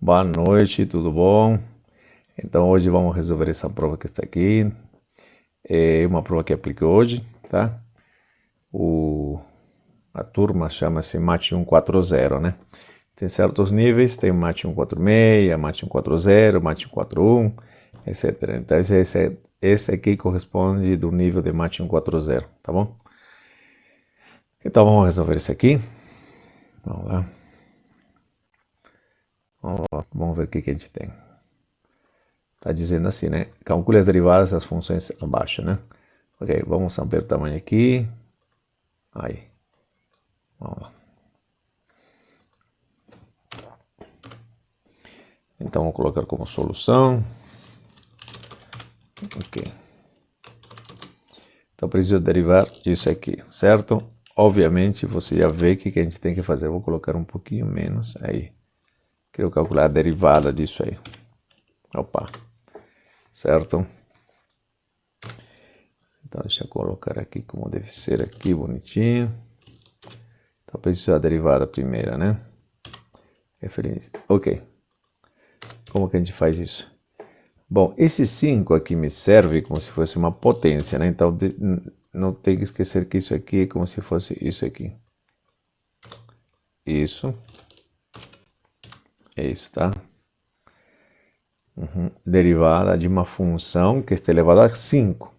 Boa noite, tudo bom? Então hoje vamos resolver essa prova que está aqui. É uma prova que apliquei hoje, tá? A turma chama-se Mate 140, né? Tem certos níveis, tem Mate 146, Mate 140, Mate 141, etc. Então esse aqui corresponde do nível de Mate 140, tá bom? Então vamos resolver esse aqui. Vamos lá. Vamos ver o que a gente tem. Tá dizendo assim, né? Calcule as derivadas das funções abaixo, né? Ok, vamos ampliar o tamanho aqui. Aí. Vamos lá. Então, vou colocar como solução. Ok. Então, preciso derivar isso aqui, certo? Obviamente, você já vê que a gente tem que fazer. Vou colocar um pouquinho menos aí. Quero calcular a derivada disso aí. Opa. Certo? Então, deixa eu colocar aqui como deve ser aqui, bonitinho. Então, preciso da derivada primeira, né? Referência. Ok. Como que a gente faz isso? Bom, esse 5 aqui me serve como se fosse uma potência, né? Então, não tem que esquecer que isso aqui é como se fosse isso aqui. Isso. É isso, tá? Derivada de uma função que está elevada a 5.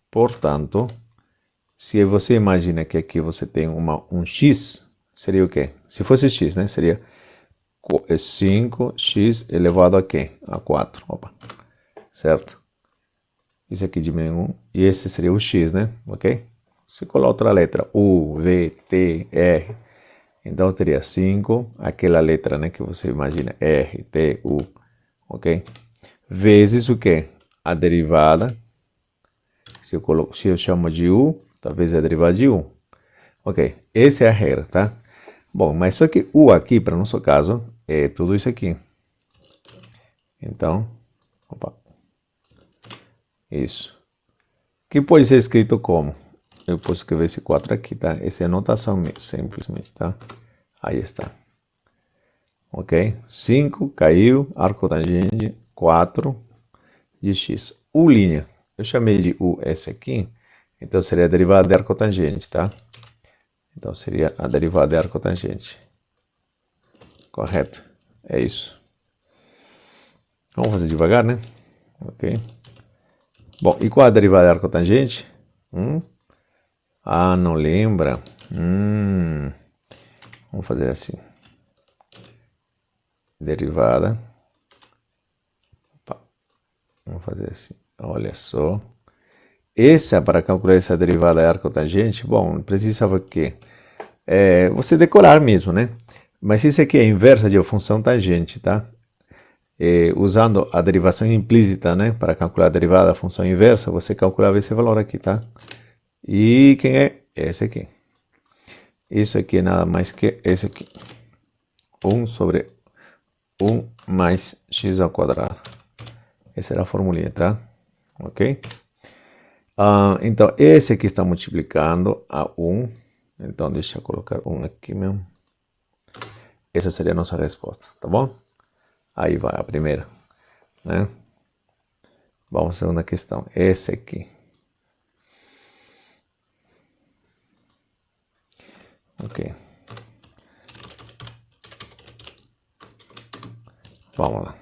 Portanto, se você imagina que aqui você tem um x, seria o quê? Se fosse x, né? Seria 5x elevado a quê? A 4. Opa. Certo? Isso aqui diminui 1. E esse seria o x, né? Ok? Se colar outra letra, U, V, T, R. Então teria 5, aquela letra, né, que você imagina, R, T, U, ok? Vezes o quê? A derivada. Se eu chamo de U, talvez a derivada de U. Ok, essa é a regra, tá? Bom, mas só que U aqui, para o nosso caso, é tudo isso aqui. Então, opa. Isso. Que pode ser escrito como? Eu posso escrever esse 4 aqui, tá? Essa é a notação simplesmente, tá? Aí está. Ok? 5 caiu, arco tangente, 4 de x. U'. Eu chamei de U essa aqui, então seria a derivada de arco tangente, tá? Então seria a derivada de arco tangente. Correto? É isso. Vamos fazer devagar, né? Ok. Bom, e qual é a derivada de arco tangente? Ah, não lembra? Vamos fazer assim. Derivada. Opa. Vamos fazer assim. Olha só. Essa, para calcular essa derivada de arco tangente, bom, precisava que você decorar mesmo, né? Mas isso aqui é a inversa de uma função tangente, tá? Usando a derivação implícita, né? Para calcular a derivada da função inversa, você calculava esse valor aqui, tá? E quem é? Esse aqui. Isso aqui é nada mais que esse aqui. 1 sobre 1 mais x ao quadrado. Essa era a formulinha, tá? Ok? Então, esse aqui está multiplicando a 1. Então, deixa eu colocar 1 aqui mesmo. Essa seria a nossa resposta, tá bom? Aí vai a primeira, né? Vamos à segunda questão. Esse aqui. Ok. Vamos lá.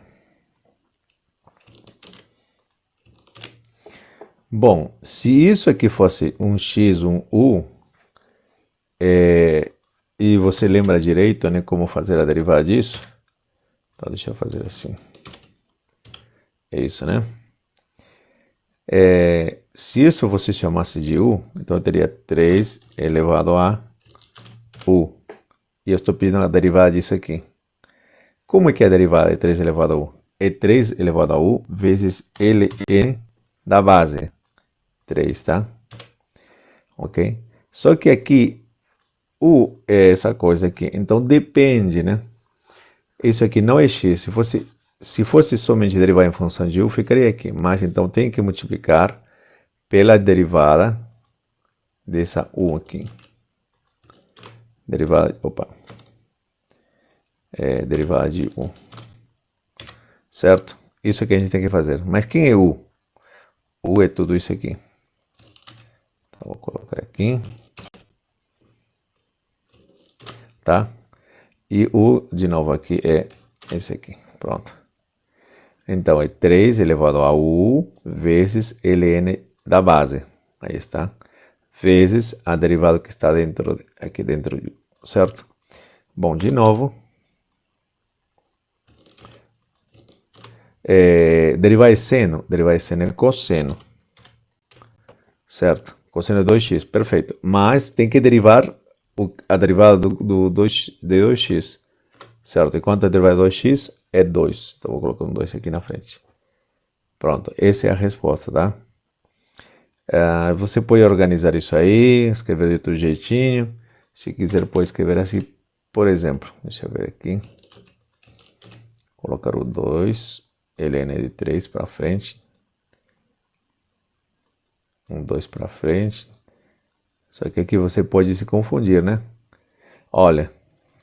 Bom, se isso aqui fosse um x, um u, e você lembra direito, né, como fazer a derivada disso? Então, deixa eu fazer assim. É isso, né? Se isso você chamasse de u, então eu teria 3 elevado a u. E eu estou pedindo a derivada disso aqui. Como é que é a derivada de 3 elevado a u? É 3 elevado a u vezes ln da base. 3, tá? Ok? Só que aqui, u é essa coisa aqui. Então, depende, né? Isso aqui não é x. Se fosse somente derivar em função de u, ficaria aqui. Mas, então, tem que multiplicar pela derivada dessa u aqui. Derivada, opa. Derivada de u. certo? Isso que a gente tem que fazer. Mas quem é U? U é tudo isso aqui. Então, vou colocar aqui. Tá? E U, de novo aqui, é esse aqui. Pronto. Então, é 3 elevado a U vezes ln da base. Aí está. Vezes a derivada que está dentro, aqui dentro, certo? Bom, de novo. Derivar de seno é cosseno. Certo? Cosseno é 2x, perfeito. Mas tem que derivar a derivada de 2x. Certo? E quanto é a derivada de 2x? É 2. Então, vou colocar um 2 aqui na frente. Pronto, essa é a resposta, tá? Você pode organizar isso aí, escrever de outro jeitinho. Se quiser, pode escrever assim, por exemplo. Deixa eu ver aqui. Colocar o 2, ln de 3 para frente. Um 2 para frente. Só que aqui você pode se confundir, né? Olha,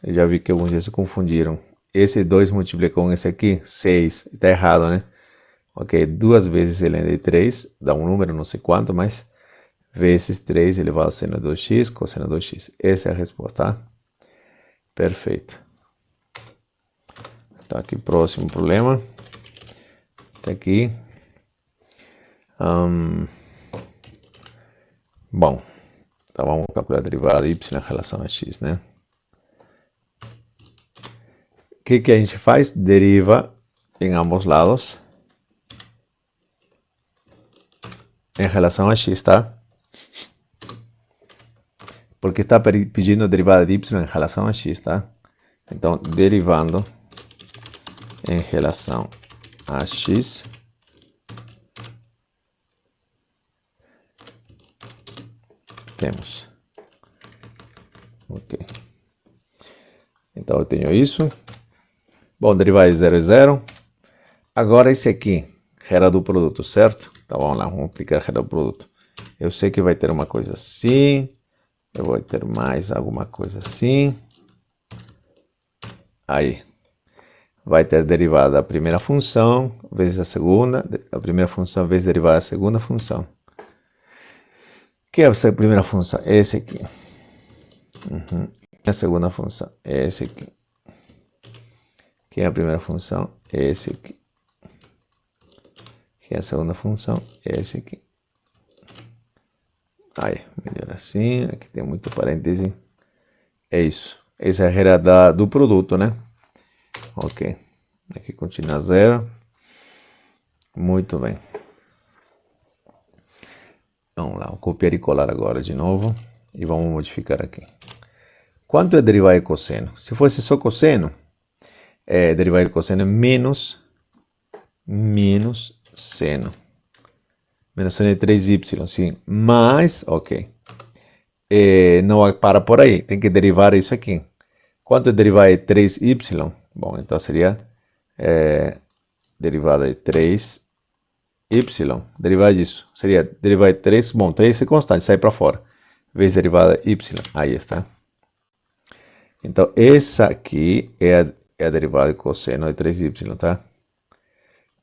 eu já vi que alguns já se confundiram. Esse 2 multiplica com esse aqui, 6. Está errado, né? Ok, 2 vezes ln de 3, dá um número, não sei quanto, mas vezes 3 elevado a seno de 2x, cosseno de 2x. Essa é a resposta, tá? Perfeito. Tá aqui, próximo problema. Tá aqui. Bom, então vamos calcular a derivada de y em relação a x, né? O que a gente faz? Deriva em ambos lados em relação a x, tá? Porque está pedindo a derivada de y em relação a x, tá? Então, derivando em relação a x, temos. Ok. Então, eu tenho isso. Bom, derivada de 0 é 0. Agora, esse aqui, reda do produto, certo? Então, vamos lá, vamos aplicar a reda do produto. Eu sei que vai ter uma coisa assim. Eu vou ter mais alguma coisa assim. Aí. Vai ter derivada da primeira função vezes a segunda. A primeira função vezes derivada da segunda função. Que é a primeira função? Esse aqui. A segunda função? Esse aqui. Que é a primeira função? Esse aqui. Que é a segunda função? Esse aqui. Aí, melhor assim. Aqui tem muito parêntese. É isso. Essa é a regra do produto, né? Ok. Aqui continua 0. Muito bem. Vamos lá, vou copiar e colar agora de novo. E vamos modificar aqui. Quanto é derivada de cosseno? Se fosse só cosseno, derivada de cosseno é menos seno. Menos seno de 3y, sim. Mas, ok. Não para por aí. Tem que derivar isso aqui. Quanto é derivada de 3y? Bom, então seria derivada de 3y. Derivada disso. Seria derivada de 3. Bom, 3 é constante, sai para fora. Vezes derivada de y. Aí está. Então, essa aqui é a derivada de cosseno de 3y, tá?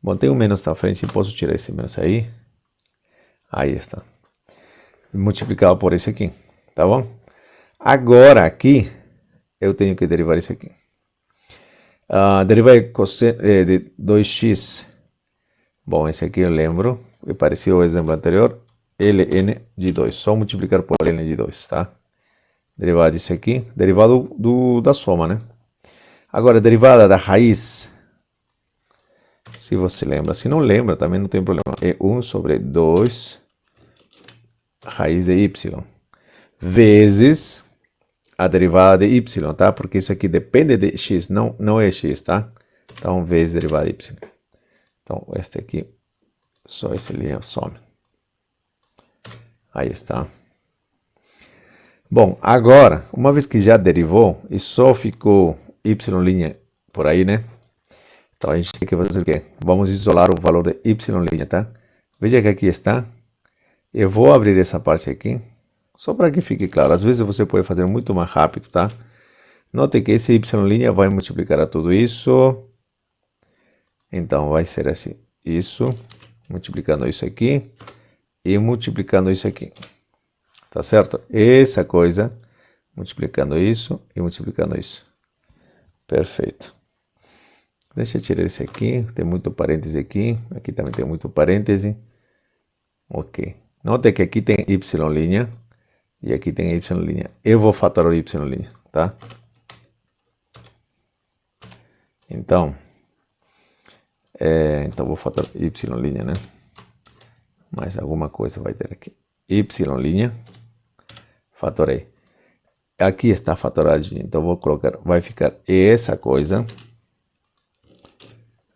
Bom, tem um menos na frente, posso tirar esse menos aí. Aí está. Multiplicado por esse aqui, tá bom? Agora aqui, eu tenho que derivar isso aqui. Derivada de 2x. Bom, esse aqui eu lembro. É parecido ao exemplo anterior. ln de 2. Só multiplicar por ln de 2, tá? Derivada disso aqui. Derivado da soma, né? Agora, derivada da raiz. Se você lembra. Se não lembra, também não tem problema. É 1 sobre 2 raiz de y. Vezes a derivada de y, tá? Porque isso aqui depende de x, não é x, tá? Então, vezes derivada de y. Então, este aqui, só esse linha some. Aí está. Bom, agora, uma vez que já derivou e só ficou y' por aí, né? Então, a gente tem que fazer o quê? Vamos isolar o valor de y', tá? Veja que aqui está. Eu vou abrir essa parte aqui, só para que fique claro. Às vezes você pode fazer muito mais rápido, tá? Note que esse y' vai multiplicar a tudo isso. Então vai ser assim, isso, multiplicando isso aqui e multiplicando isso aqui, tá certo? Essa coisa, multiplicando isso e multiplicando isso. Perfeito. Deixa eu tirar esse aqui, tem muito parêntese aqui, aqui também tem muito parêntese. Ok. Note que aqui tem y' e aqui tem y'. Eu vou fatorar o y', tá? Então, vou fatorar y', né? Mais alguma coisa vai ter aqui. Y', fatorei. Aqui está fatoradinho, então vou colocar, vai ficar essa coisa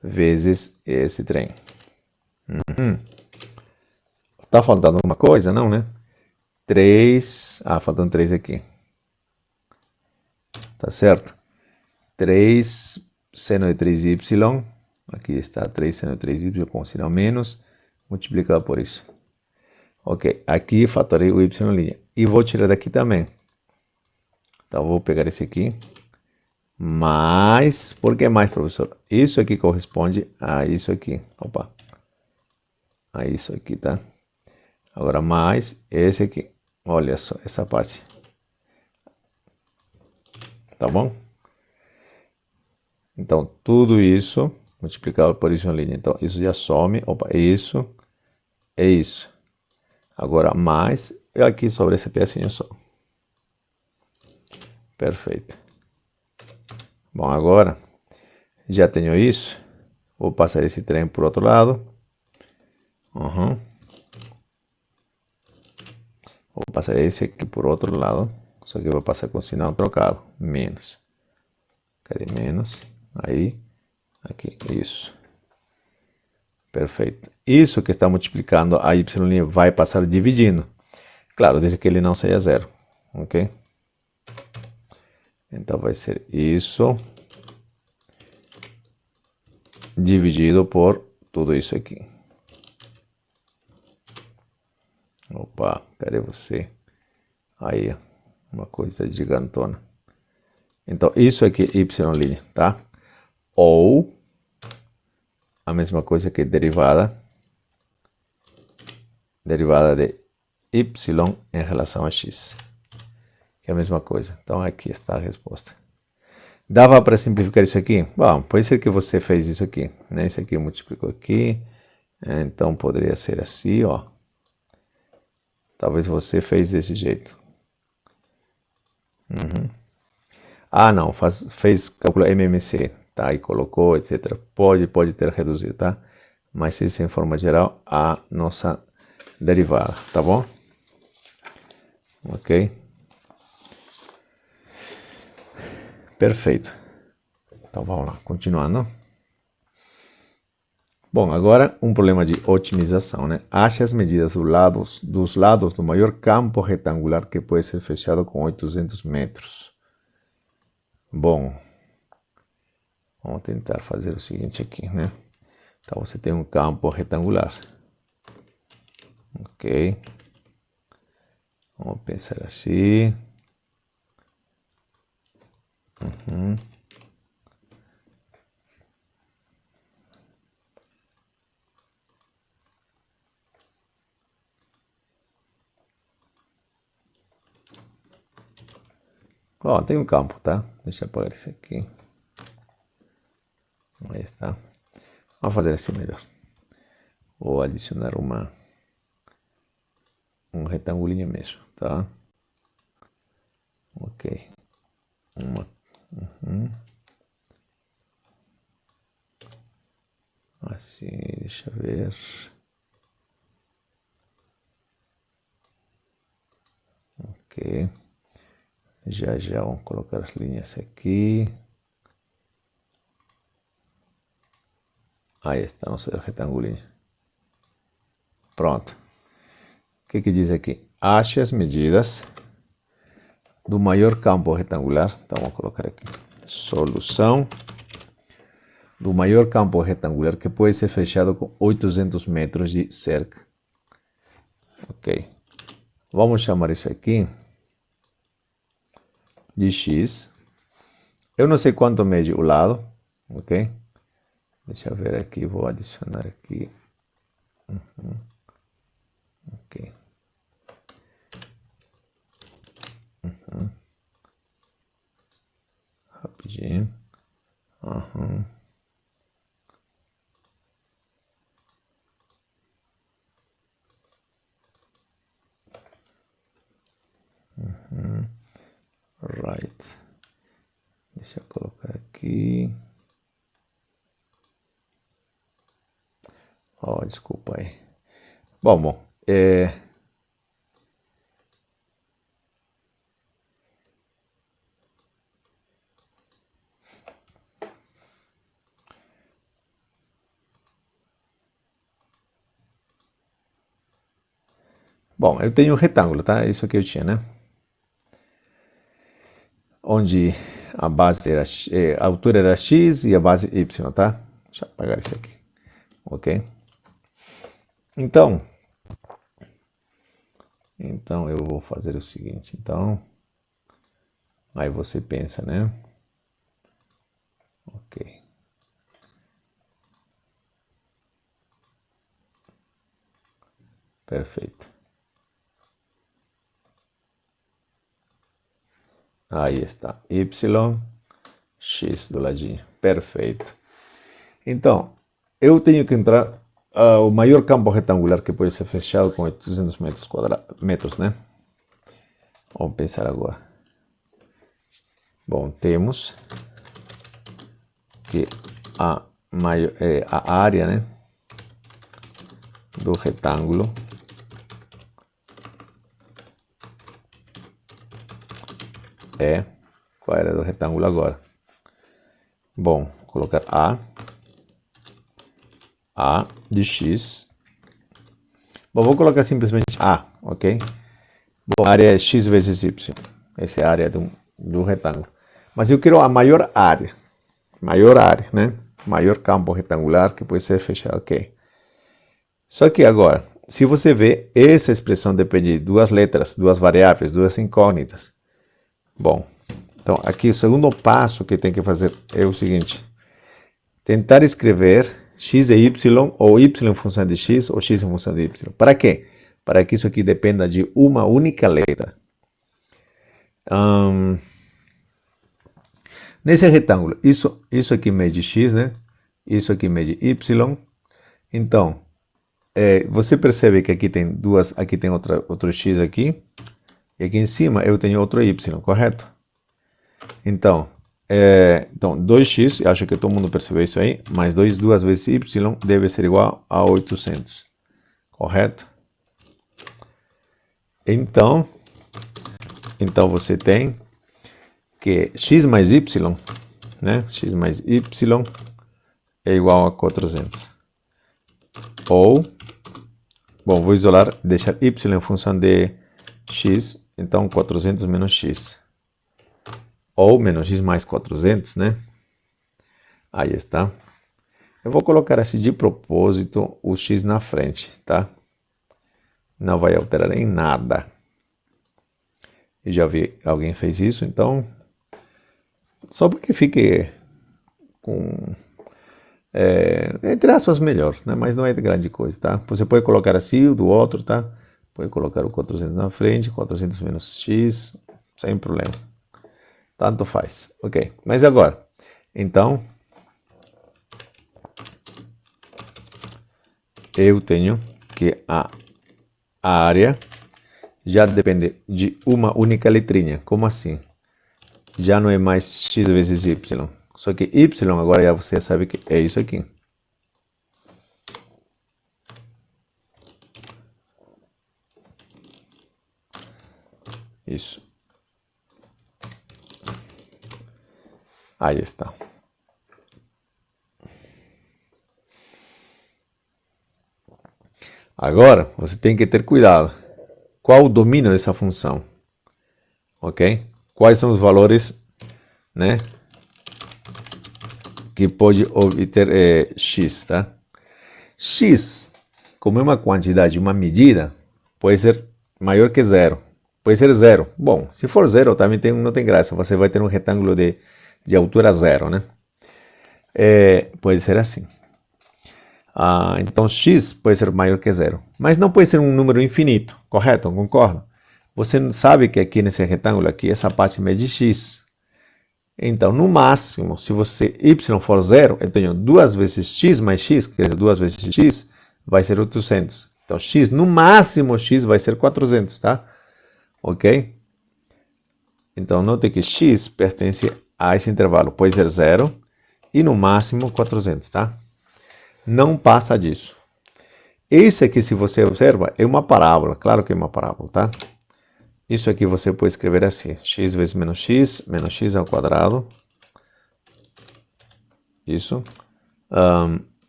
vezes esse trem. Tá faltando alguma coisa? Não, né? 3, faltam 3 aqui. Tá certo? 3 seno de 3y, aqui está 3 seno de 3y com sinal menos, multiplicado por isso. Ok, aqui fatorei o y'. E vou tirar daqui também. Então, vou pegar esse aqui. Mais, por que mais, professor? Isso aqui corresponde a isso aqui. Opa. A isso aqui, tá? Agora, mais esse aqui. Olha só, essa parte. Tá bom? Então, tudo isso multiplicado por isso em linha. Então, isso já some. Opa, isso é isso. Agora, mais aqui sobre esse pedacinho só. Perfeito. Bom, agora já tenho isso. Vou passar esse trem por outro lado. Vou passar esse aqui por outro lado. Só que eu vou passar com o sinal trocado. Menos. Cadê menos? Aí. Aqui. Isso. Perfeito. Isso que está multiplicando a y' vai passar dividindo. Claro, desde que ele não seja zero. Ok? Então vai ser isso dividido por tudo isso aqui. Opa, cadê você? Aí, uma coisa gigantona. Então, isso aqui é y', tá? Ou a mesma coisa que derivada de y em relação a x. Que é a mesma coisa. Então, aqui está a resposta. Dava para simplificar isso aqui? Bom, pode ser que você fez isso aqui, né? Isso aqui multiplicou aqui. Então, poderia ser assim, ó. Talvez você fez desse jeito. Não, fez cálculo MMC, tá? E colocou, etc. Pode ter reduzido, tá? Mas isso é em forma geral a nossa derivada, tá bom? Ok? Perfeito. Então vamos lá, continuando. Bom, agora um problema de otimização, né? Ache as medidas dos lados do maior campo retangular que pode ser fechado com 800 metros. Bom, vamos tentar fazer o seguinte aqui, né? Então você tem um campo retangular. Ok. Vamos pensar assim. Ó, tem um campo, tá? Deixa eu apagar isso aqui. Aí está. Vamos fazer assim melhor. Vou adicionar um retangulinho mesmo, tá? Ok. Assim, deixa eu ver. Ok. Já vamos colocar as linhas aqui. Aí está nosso retangulinho. Pronto. O que diz aqui? Ache as medidas do maior campo retangular. Então vamos colocar aqui. Solução do maior campo retangular que pode ser fechado com 800 metros de cerca. Ok. Vamos chamar isso aqui de x. Eu não sei quanto mede o lado, ok? Deixa eu ver aqui, vou adicionar aqui. Ok. Rapidinho. Right. Deixa eu colocar aqui. Oh, desculpa aí. Bom, bom, eu tenho um retângulo, tá? Isso aqui eu tinha, né? Onde a base era, a altura era x e a base y, tá? Deixa eu apagar isso aqui. Ok? Então eu vou fazer o seguinte, então, aí você pensa, né? Ok. Perfeito. Aí está, y, x do ladinho. Perfeito. Então, eu tenho que entrar o maior campo retangular que pode ser fechado com 800 metros, né? Vamos pensar agora. Bom, temos que a área, né, do retângulo é... Qual era do retângulo agora? Bom, vou colocar A de x. Bom, vou colocar simplesmente A, ok? Bom, a área é x vezes y. Essa é a área do retângulo. Mas eu quero a maior área, né? Maior campo retangular que pode ser fechado, ok? Só que agora, se você vê, essa expressão depende de duas letras, duas variáveis, duas incógnitas. Bom, então aqui o segundo passo que tem que fazer é o seguinte: tentar escrever x e y, ou y em função de x, ou x em função de y. Para quê? Para que isso aqui dependa de uma única letra. Nesse retângulo, isso aqui mede x, né? Isso aqui mede y. Então, você percebe que aqui tem aqui tem outro x aqui, e aqui em cima eu tenho outro y, correto? Então, 2x, acho que todo mundo percebeu isso aí, mais 2 vezes y deve ser igual a 800, correto? Então você tem que x mais y, né? X mais y é igual a 400. Ou, bom, vou isolar, deixar y em função de x, então 400 menos x. Ou menos x mais 400, né? Aí está. Eu vou colocar assim de propósito o x na frente, tá? Não vai alterar em nada. Eu já vi alguém fez isso, então só porque fique com, entre aspas, melhor, né? Mas não é grande coisa, tá? Você pode colocar assim o do outro, tá? Pode colocar o 400 na frente, 400 menos x, sem problema. Tanto faz, ok. Mas agora, então, eu tenho que a área já depende de uma única letrinha. Como assim? Já não é mais x vezes y. Só que y agora já você sabe que é isso aqui. Isso. Aí está. Agora, você tem que ter cuidado. Qual o domínio dessa função? Ok? Quais são os valores, né, que pode obter x, tá? X, como é uma quantidade, uma medida, pode ser maior que zero. Pode ser zero. Bom, se for zero, também não tem graça. Você vai ter um retângulo de altura zero, né? Pode ser assim. Então x pode ser maior que zero. Mas não pode ser um número infinito, correto? Concorda? Você não sabe que aqui nesse retângulo aqui, essa parte mede x. Então, no máximo, se você y for zero, eu tenho 2 vezes x mais x, quer dizer, 2 vezes x, vai ser 800. Então, x, no máximo, x vai ser 400, tá? Ok? Então, note que x pertence a esse intervalo. Pode ser 0 e no máximo 400, tá? Não passa disso. Esse aqui, se você observa, é uma parábola. Claro que é uma parábola, tá? Isso aqui você pode escrever assim. X vezes menos x ao quadrado. Isso.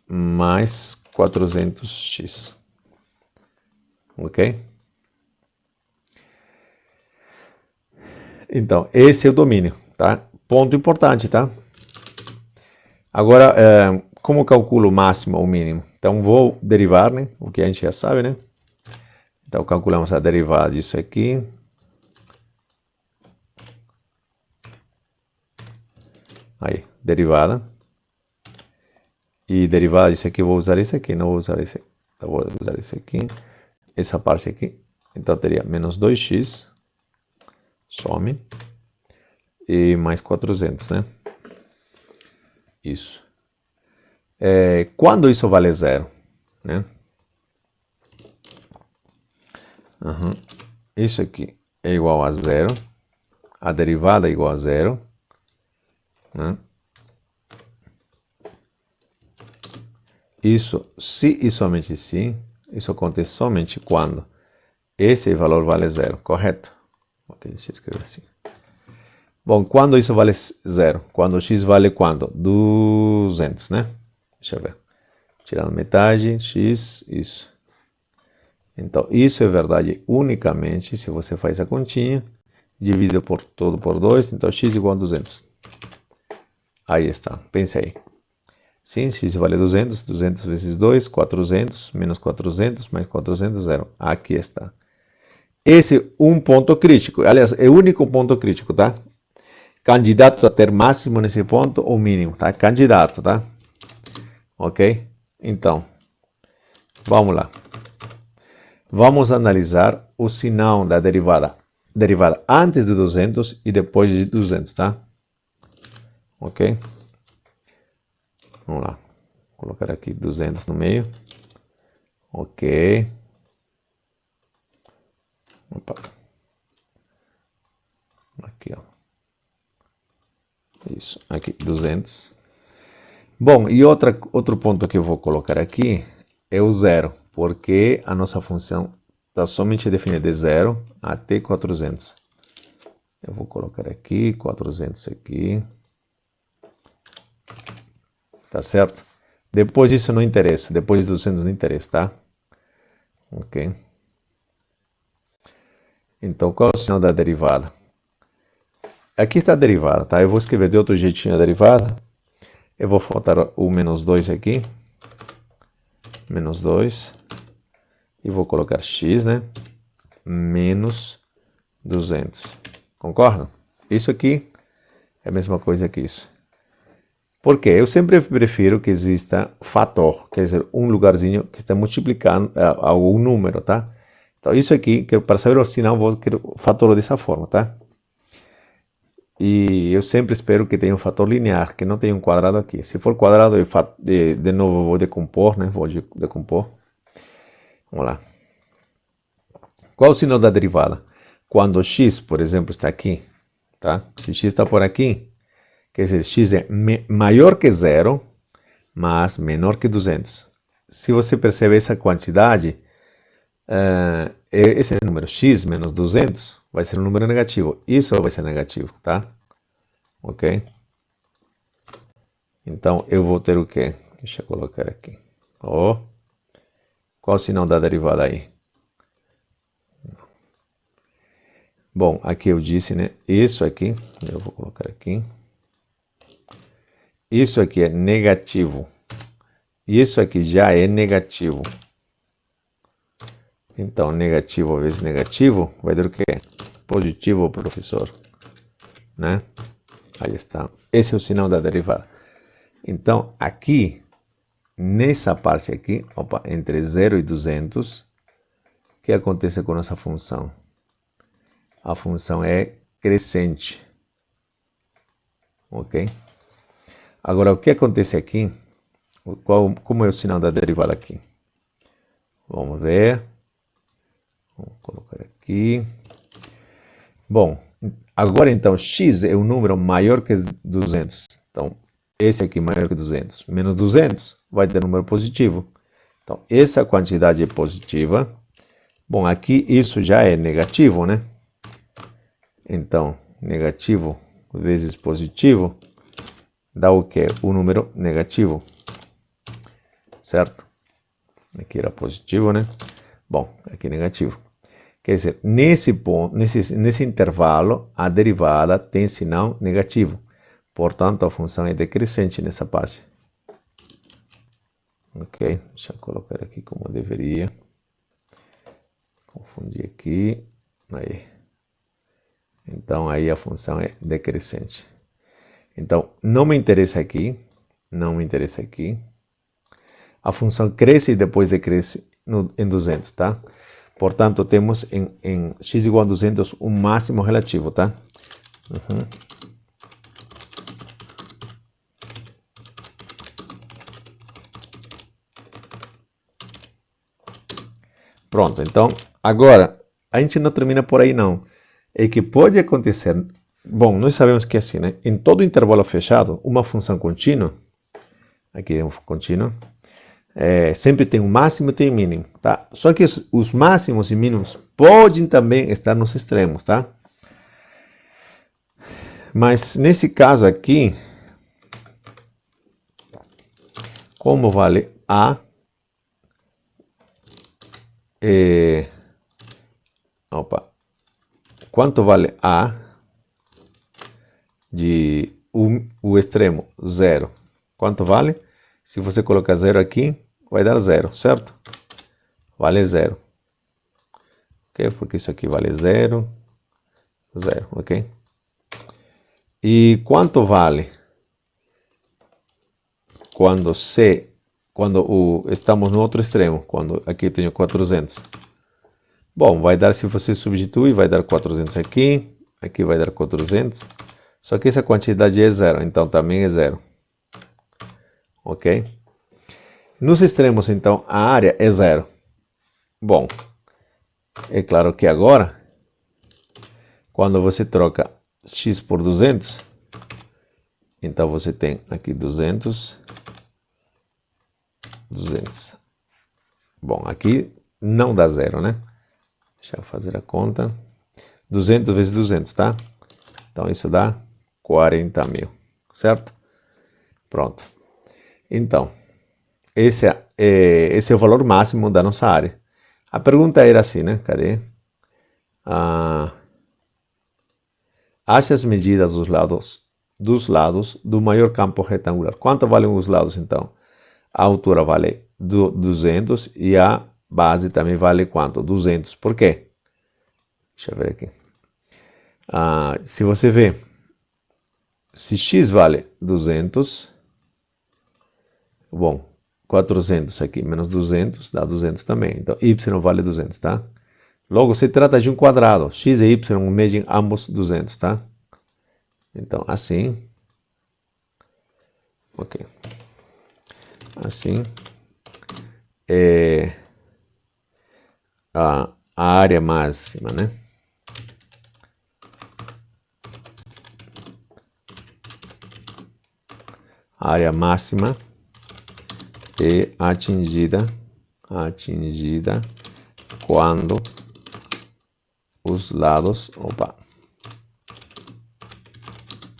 Mais 400x. Ok? Então, esse é o domínio, tá? Ponto importante, tá? Agora, como calculo o máximo ou o mínimo? Então, vou derivar, né? O que a gente já sabe, né? Então, calculamos a derivada disso aqui. Aí, derivada. E derivada disso aqui, eu vou usar esse aqui, não vou usar esse aqui. Eu vou usar esse aqui. Essa parte aqui. Então, teria menos 2x. Some. E mais 400, né? Isso. Quando isso vale zero, né? Isso aqui é igual a zero. A derivada é igual a zero, né? Isso, se e somente se, isso acontece somente quando esse valor vale zero, correto? Ok, deixa eu escrever assim. Bom, quando isso vale zero? Quando x vale quanto? 200, né? Deixa eu ver. Tirando metade, x, isso. Então, isso é verdade unicamente se você faz a continha, divide por todo por 2, então x igual a 200. Aí está, pense aí. Sim, x vale 200, 200 vezes 2, 400, menos 400, mais 400, zero. Aqui está. Esse é um ponto crítico, aliás, é o único ponto crítico, tá? Candidato a ter máximo nesse ponto ou mínimo, tá? Candidato, tá? Ok? Então, vamos lá. Vamos analisar o sinal da derivada. Derivada antes de 200 e depois de 200, tá? Ok? Vamos lá. Vou colocar aqui 200 no meio. Ok. Opa. Aqui, ó. Isso. Aqui, 200. Bom, e outro ponto que eu vou colocar aqui é o zero, porque a nossa função está somente definida de 0 até 400. Eu vou colocar aqui, 400 aqui. Tá certo? Depois disso não interessa, depois de 200 não interessa, tá? Ok. Então, qual é o sinal da derivada? Aqui está a derivada, tá? Eu vou escrever de outro jeitinho a derivada. Eu vou faltar o menos 2 aqui. Menos 2. E vou colocar x, né? Menos 200. Concordam? Isso aqui é a mesma coisa que isso. Por quê? Eu sempre prefiro que exista fator, quer dizer, um lugarzinho que está multiplicando algum número, tá? Então, isso aqui, para saber o sinal, vou querer o fator dessa forma, tá? E eu sempre espero que tenha um fator linear, que não tenha um quadrado aqui. Se for quadrado, de novo vou decompor, né? Vou decompor. Vamos lá. Qual o sinal da derivada? Quando x, por exemplo, está aqui, tá? Se x está por aqui, quer dizer, x é maior que zero, mas menor que 200. Se você percebe essa quantidade, esse número x menos 200 vai ser um número negativo. Isso vai ser negativo, tá? Ok? Então, eu vou ter o quê? Deixa eu colocar aqui. Ó. Qual o sinal da derivada aí? Bom, aqui eu disse, né? Isso aqui, eu vou colocar aqui. Isso aqui é negativo. Isso aqui já é negativo. Então, negativo vezes negativo vai dar o quê? Positivo, professor. Né? Aí está. Esse é o sinal da derivada. Então, aqui nessa parte aqui, opa, entre 0 e 200, o que acontece com essa função? A função é crescente. Ok? Agora, o que acontece aqui? Como é o sinal da derivada aqui? Vamos ver. Vamos colocar aqui. Bom, agora então x é um número maior que 200. Então, esse aqui maior que 200. Menos 200 vai ter um número positivo. Então, essa quantidade é positiva. Bom, aqui isso já é negativo, né? Então, negativo vezes positivo dá o quê? O número negativo. Certo? Aqui era positivo, né? Bom, aqui negativo. Quer dizer, nesse ponto, nesse intervalo, a derivada tem sinal negativo. Portanto, a função é decrescente nessa parte. Ok? Deixa eu colocar aqui como deveria. Confundi aqui. Aí. Então, aí a função é decrescente. Então, não me interessa aqui. Não me interessa aqui. A função cresce e depois decresce em 200, tá? Portanto, temos em x igual a 200 um máximo relativo, tá? Pronto, então, agora, a gente não termina por aí não. É que pode acontecer, bom, nós sabemos que é assim, né? Em todo intervalo fechado, uma função contínua, aqui é um contínuo, sempre tem um máximo e tem um mínimo, tá? Só que os máximos e mínimos podem também estar nos extremos, tá? Mas nesse caso aqui, como vale A, quanto vale A de o extremo 0? Quanto vale? Se você colocar 0 aqui, vai dar 0, certo? Vale 0. Ok? Porque isso aqui vale 0, 0, ok? E quanto vale quando estamos no outro extremo, quando aqui eu tenho 400? Bom, vai dar, se você substituir, vai dar 400 aqui, aqui vai dar 400, só que essa quantidade é 0, então também é 0. Ok? Nos extremos, então, a área é 0. Bom, é claro que agora, quando você troca x por 200, então você tem aqui 200, 200. Bom, aqui não dá 0, né? Deixa eu fazer a conta. 200 vezes 200, tá? Então isso dá 40 mil, certo? Pronto. Então, esse é o valor máximo da nossa área. A pergunta era assim, né? Cadê? Ache as medidas dos lados do maior campo retangular. Quanto valem os lados, então? A altura vale 200 e a base também vale quanto? 200. Por quê? Deixa eu ver aqui. Se você vê, se x vale 200, bom, 400 aqui menos 200 dá 200 também. Então, y vale 200, tá? Logo, se trata de um quadrado. X e y medem ambos 200, tá? Então, assim. Ok. Assim. É a área máxima, né? A área máxima é atingida quando os lados,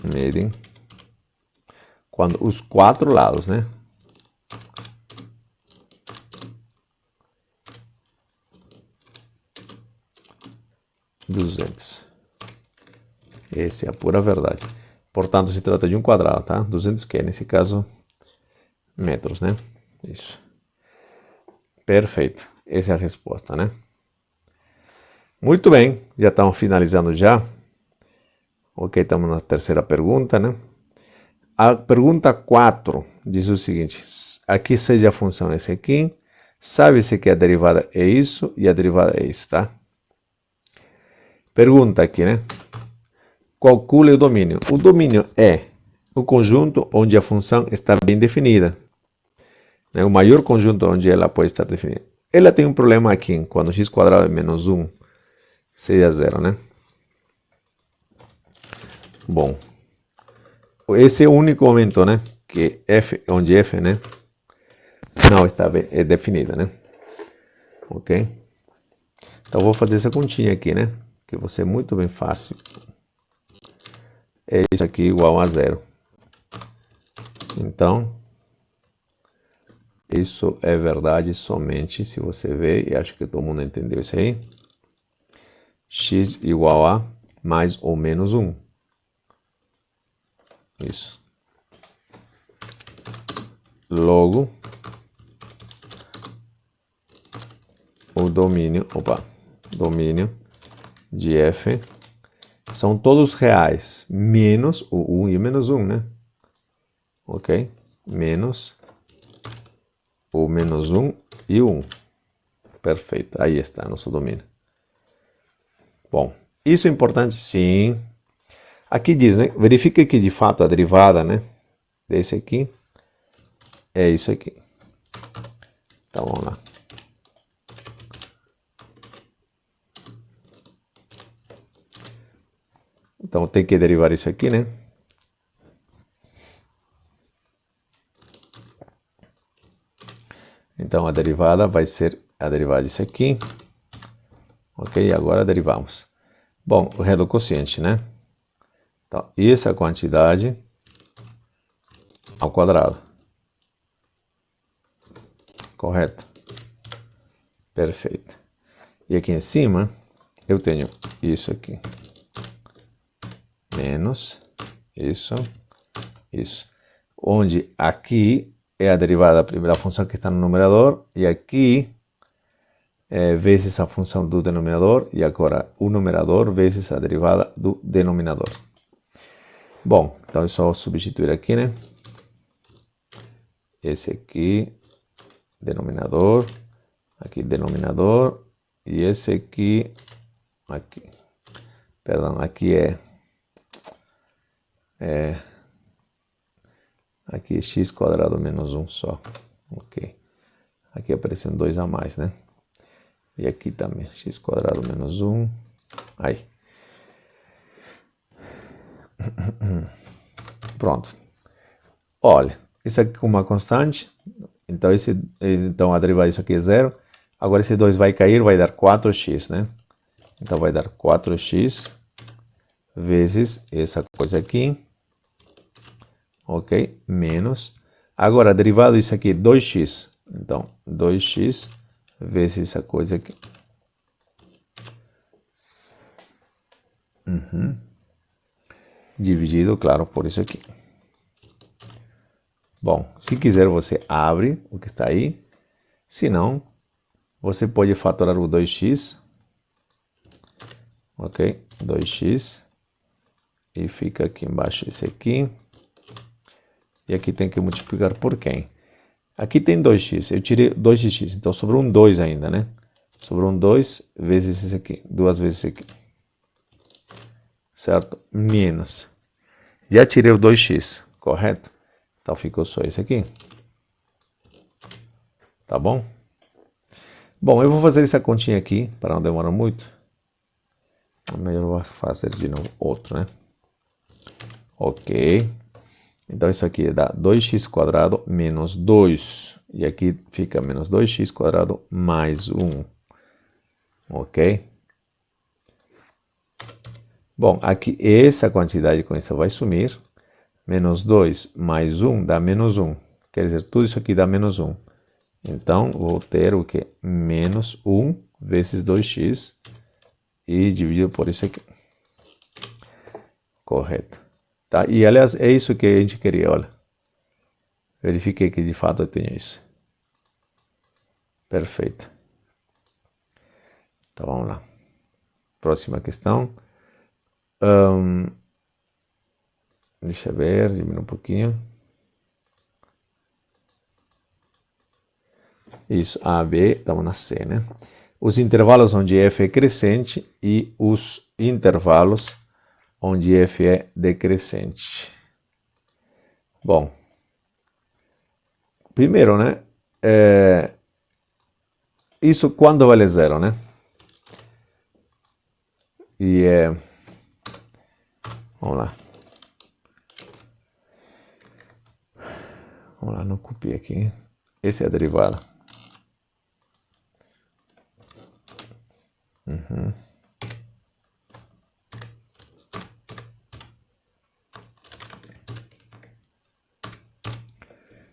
medem, quando os 4 lados, né? (200). Essa é a pura verdade. Portanto, se trata de um quadrado, tá? 200 que é, nesse caso, metros, né? Isso. Perfeito. Essa é a resposta, né? Muito bem, já estamos finalizando já. Ok, estamos na terceira pergunta, né? A pergunta 4 diz o seguinte: aqui seja a função esse aqui, sabe-se que a derivada é isso e a derivada é isso, tá? Pergunta aqui, né? Calcule o domínio. O domínio é o conjunto onde a função está bem definida. É o maior conjunto onde ela pode estar definida. Ela tem um problema aqui, quando x quadrado é menos 1, seja zero, né? Bom, esse é o único momento, né? Que f, onde f, né? Não está bem, é definida, né? Ok? Então vou fazer essa continha aqui, né? Que vai ser muito bem fácil. É isso aqui igual a zero. Então, isso é verdade somente se você ver, e acho que todo mundo entendeu isso aí. X igual a mais ou menos 1. Isso. Logo, o domínio de f são todos reais, menos o 1 e o menos 1, né? Ok? Menos o menos 1 e o 1. Perfeito, aí está nosso domínio. Bom, isso é importante? Sim. Aqui diz, né? Verifique que de fato a derivada, né? Desse aqui é isso aqui. Então vamos lá. Então tem que derivar isso aqui, né? Então a derivada vai ser a derivada disso aqui. Ok? Agora derivamos. Bom, o resto do quociente, né? Então, essa quantidade ao quadrado. Correto? Perfeito. E aqui em cima, eu tenho isso aqui. Menos isso, isso. Onde aqui é a derivada da primeira função que está no numerador, e aqui vezes a função do denominador, e agora o numerador vezes a derivada do denominador. Bom, então é só substituir aqui, né? Esse aqui, denominador, aqui denominador, e esse aqui, perdão, aqui aqui é x quadrado menos 1 só, ok. Aqui apareceu um 2 a mais, né? E aqui também, x quadrado menos 1, aí. Pronto. Olha, isso aqui com uma constante, então a derivada disso aqui é zero. Agora esse 2 vai cair, vai dar 4x, né? Então vai dar 4x vezes essa coisa aqui, ok? Menos. Agora, a derivada disso aqui é 2x. Então, 2x vezes essa coisa aqui. Dividido, claro, por isso aqui. Bom, se quiser você abre o que está aí. Se não, você pode fatorar o 2x. Ok? 2x. E fica aqui embaixo esse aqui. E aqui tem que multiplicar por quem? Aqui tem 2x. Eu tirei 2x. Então sobrou um 2 ainda, né? Sobrou um 2 vezes esse aqui. 2 vezes esse aqui. Certo? Menos. Já tirei o 2x, correto? Então ficou só esse aqui. Tá bom? Bom, eu vou fazer essa continha aqui, para não demorar muito. Melhor eu vou fazer de novo outro, né? Ok. Então isso aqui dá 2x quadrado menos 2. E aqui fica menos 2x quadrado mais 1. Ok? Bom, aqui essa quantidade com essa vai sumir. Menos 2 mais 1 dá menos 1. Quer dizer, tudo isso aqui dá menos 1. Então, vou ter o que? Menos 1 vezes 2x e dividido por isso aqui. Correto. Tá? E, aliás, é isso que a gente queria, olha. Verifiquei que, de fato, eu tenho isso. Perfeito. Então, vamos lá. Próxima questão. Deixa eu ver, diminui um pouquinho. Isso, A, B, estamos na C, né? Os intervalos onde f é crescente e os intervalos onde f é decrescente. Bom, primeiro, né? Isso quando vale zero, né? E vamos lá. Vamos lá, não copiei aqui. Essa é a derivada.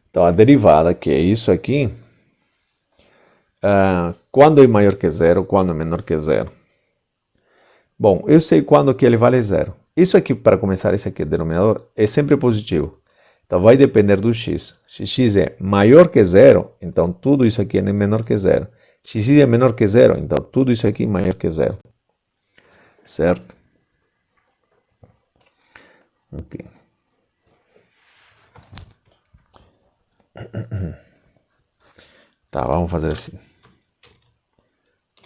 Então, a derivada, que é isso aqui, quando é maior que zero, quando é menor que zero. Bom, eu sei quando que ele vale zero. Isso aqui, para começar, esse aqui, denominador, é sempre positivo. Então, vai depender do x. Se x é maior que zero, então tudo isso aqui é menor que zero. Se x é menor que zero, então tudo isso aqui é maior que zero. Certo? Ok. Tá, vamos fazer assim.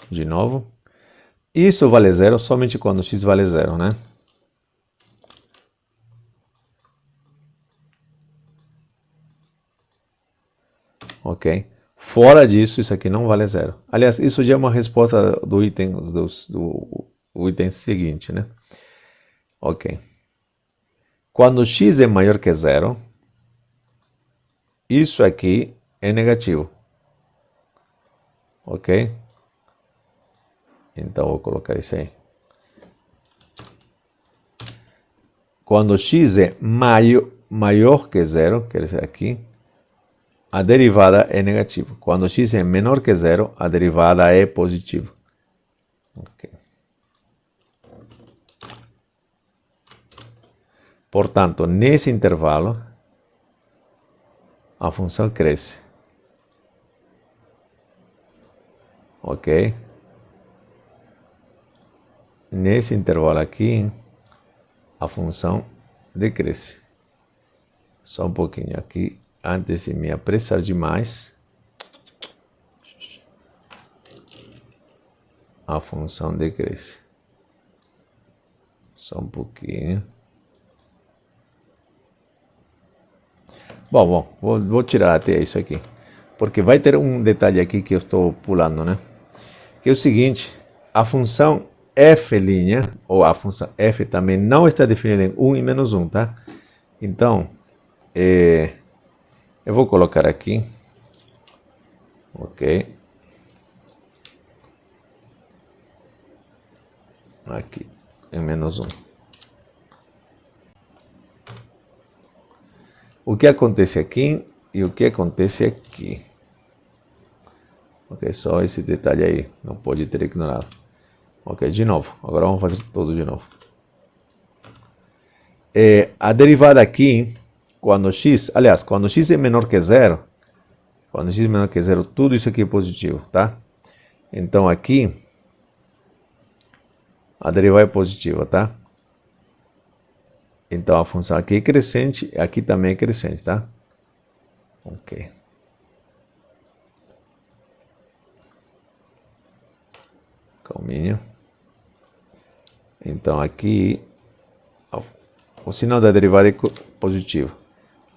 De novo. Isso vale zero somente quando x vale zero, né? Ok? Fora disso, isso aqui não vale zero. Aliás, isso já é uma resposta do item seguinte, né? Ok. Quando x é maior que zero, isso aqui é negativo. Ok? Então, vou colocar isso aí. Quando x é maior que zero, quer dizer aqui, a derivada é negativa. Quando x é menor que zero, a derivada é positiva. Okay. Portanto, nesse intervalo, a função cresce. Ok? Nesse intervalo aqui, a função decresce. Só um pouquinho aqui, antes de me apressar demais. A função decresce. Só um pouquinho. Bom, vou tirar até isso aqui. Porque vai ter um detalhe aqui que eu estou pulando, né? Que é o seguinte, a função f', ou a função f também não está definida em 1 e menos 1, tá? Então, eu vou colocar aqui. Ok. Aqui, em menos 1. O que acontece aqui e o que acontece aqui. Ok, só esse detalhe aí, não pode ter ignorado. Ok, de novo, agora vamos fazer tudo de novo. A derivada aqui, quando x é menor que zero, quando x é menor que zero, tudo isso aqui é positivo, tá? Então aqui, a derivada é positiva, tá? Então a função aqui é crescente, aqui também é crescente, tá? Ok. Calminho. Então aqui, o sinal da derivada é positivo.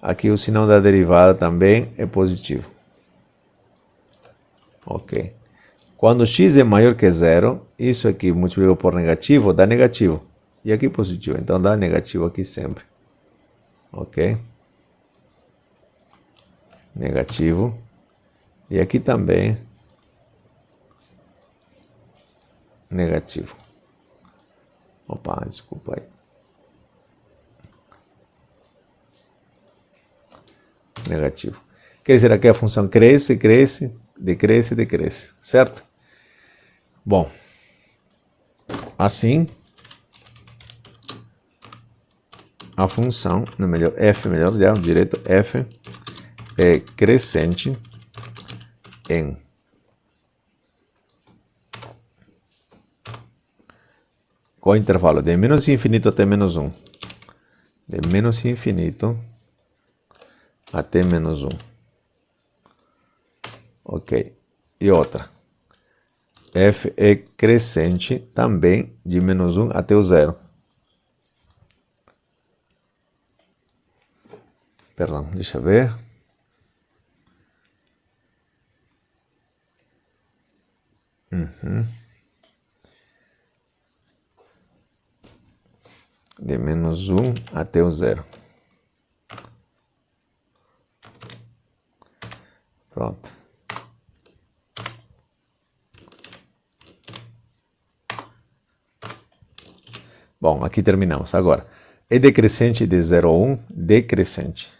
Aqui o sinal da derivada também é positivo. Ok. Quando x é maior que zero, isso aqui multiplicado por negativo dá negativo. E aqui positivo, então dá negativo aqui sempre. Ok? Negativo. E aqui também negativo. Opa, desculpa aí. Negativo. Quer dizer, aqui a função cresce, cresce, decresce, decresce. Certo? Bom, assim, a função, no melhor, f melhor, já, direito, f é crescente em qual intervalo? De menos infinito até menos 1. de menos infinito até menos 1. Ok. E outra. F é crescente também de menos 1 até o zero. Perdão, deixa eu ver. De menos 1 até o zero. Pronto. Bom, aqui terminamos. Agora, é decrescente de 0 a 1, decrescente.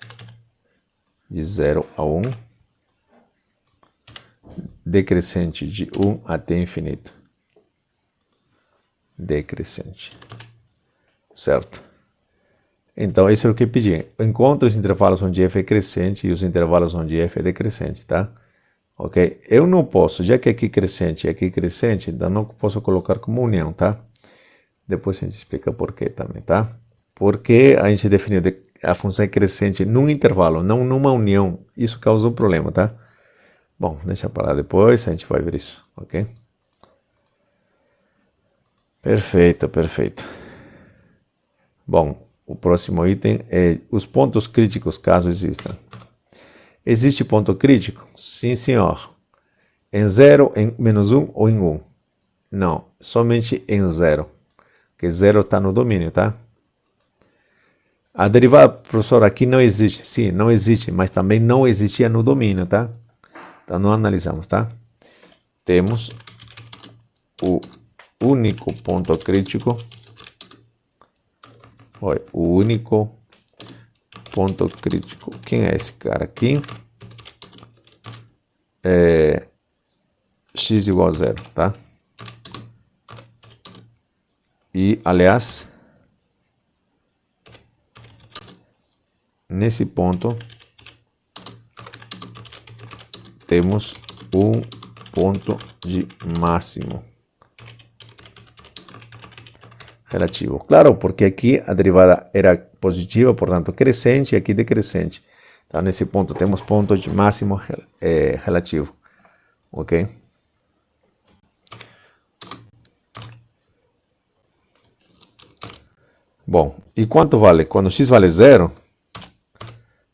De 0 a 1, decrescente de 1 até infinito. Decrescente. Certo? Então, isso é o que eu pedi. Encontre os intervalos onde f é crescente e os intervalos onde f é decrescente, tá? Ok? Eu não posso, já que aqui crescente e aqui crescente, então não posso colocar como união, tá? Depois a gente explica por quê também, tá? Porque a gente definiu a função é crescente num intervalo, não numa união. Isso causa um problema, tá? Bom, deixa para depois, a gente vai ver isso, ok? Perfeito, perfeito. Bom, o próximo item é os pontos críticos, caso existam. Existe ponto crítico? Sim, senhor. Em 0, em menos 1 ou em 1? Não, somente em 0. Porque 0 está no domínio, tá? A derivada, professor, aqui não existe. Sim, não existe, mas também não existia no domínio, tá? Então, não analisamos, tá? Temos o único ponto crítico. Olha, o único ponto crítico. Quem é esse cara aqui? É x igual a 0, tá? E, aliás, nesse ponto, temos um ponto de máximo relativo. Claro, porque aqui a derivada era positiva, portanto crescente, e aqui decrescente. Então, nesse ponto, temos ponto de máximo relativo. Ok? Bom, e quanto vale? Quando x vale 0,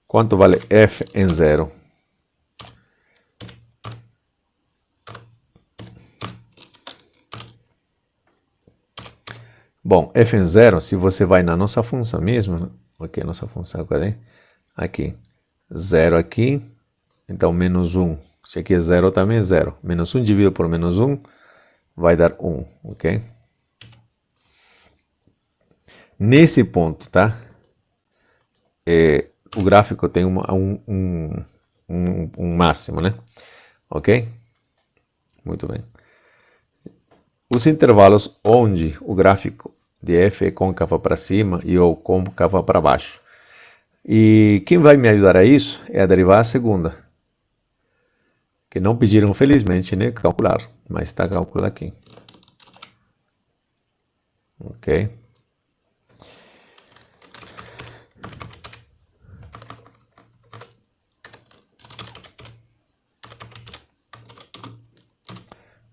quanto vale f em 0? Bom, f em 0, se você vai na nossa função mesmo, né? Ok, nossa função, cadê? Aqui, 0 aqui, então menos 1. Se aqui é 0, também é 0. Menos 1 dividido por menos 1 vai dar 1, ok? Nesse ponto, tá? O gráfico tem um máximo, né? Ok? Muito bem. Os intervalos onde o gráfico de f é côncavo para cima e ou côncavo para baixo. E quem vai me ajudar a isso é a derivada segunda, que não pediram, felizmente, né, calcular, mas está calculado aqui. Ok?